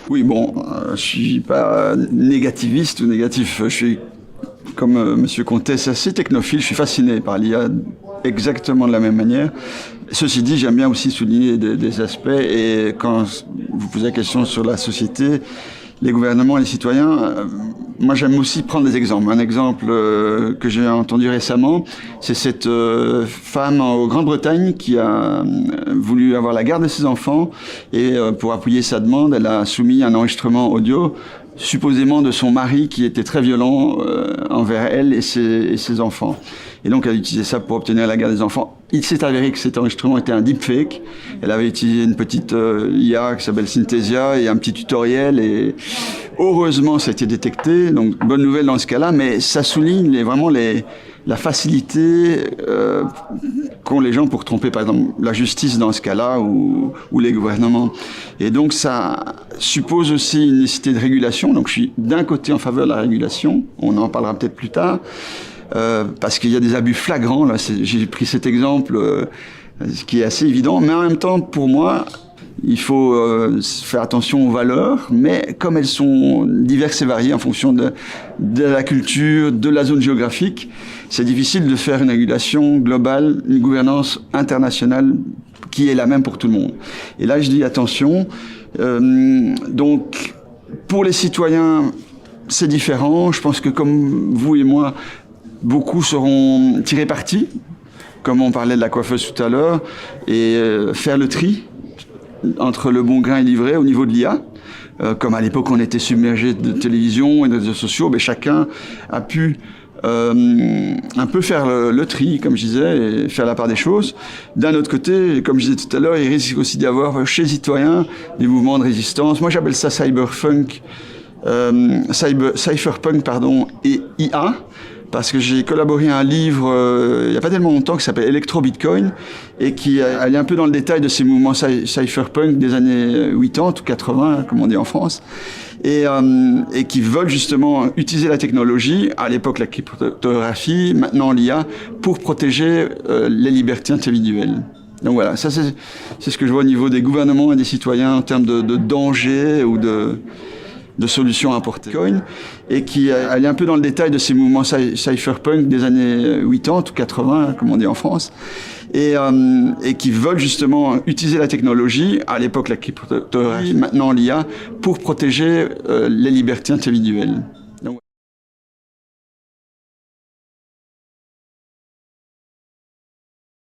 Oui, bon, je suis pas négativiste ou négatif. Je suis, comme Monsieur Comtesse, assez technophile. Je suis fasciné par l'IA exactement de la même manière. Ceci dit, j'aime bien aussi souligner des aspects. Et quand vous posez la question sur la société, les gouvernements et les citoyens, moi j'aime aussi prendre des exemples. Un exemple que j'ai entendu récemment, c'est cette femme en Grande-Bretagne qui a voulu avoir la garde de ses enfants et pour appuyer sa demande, elle a soumis un enregistrement audio supposément de son mari qui était très violent envers elle et ses enfants. Et donc elle a utilisé ça pour obtenir la garde des enfants. Il s'est avéré que cet enregistrement était un deepfake. Elle avait utilisé une petite IA qui s'appelle Synthesia et un petit tutoriel et heureusement ça a été détecté. Donc bonne nouvelle dans ce cas-là, mais ça souligne vraiment la facilité qu'ont les gens pour tromper, par exemple, la justice dans ce cas-là ou les gouvernements. Et donc ça suppose aussi une nécessité de régulation. Donc je suis d'un côté en faveur de la régulation, on en parlera peut-être plus tard, parce qu'il y a des abus flagrants. Là, j'ai pris cet exemple qui est assez évident, mais en même temps, pour moi, il faut faire attention aux valeurs, mais comme elles sont diverses et variées en fonction de la culture, de la zone géographique, c'est difficile de faire une régulation globale, une gouvernance internationale qui est la même pour tout le monde. Et là, je dis attention. Donc, pour les citoyens, c'est différent. Je pense que comme vous et moi, beaucoup seront tirés parti, comme on parlait de la coiffeuse tout à l'heure, et faire le tri entre le bon grain et l'ivraie au niveau de l'IA. Comme à l'époque on était submergé de télévision et de réseaux sociaux, mais chacun a pu un peu faire le tri, comme je disais, et faire la part des choses. D'un autre côté, comme je disais tout à l'heure, il risque aussi d'y avoir chez les citoyens des mouvements de résistance. Moi j'appelle ça cyberpunk et IA, parce que j'ai collaboré à un livre il n'y a pas tellement longtemps qui s'appelle Electro Bitcoin et qui allait un peu dans le détail de ces mouvements cypherpunk des années 80 ou 80, comme on dit en France, et qui veulent justement utiliser la technologie, à l'époque la cryptographie, maintenant l'IA, pour protéger les libertés individuelles. Donc voilà, ça c'est ce que je vois au niveau des gouvernements et des citoyens en termes de danger ou de solutions apportées. Et qui allait un peu dans le détail de ces mouvements cypherpunk des années 80 ou 80, comme on dit en France, et qui veulent justement utiliser la technologie, à l'époque la cryptographie, maintenant l'IA, pour protéger les libertés individuelles.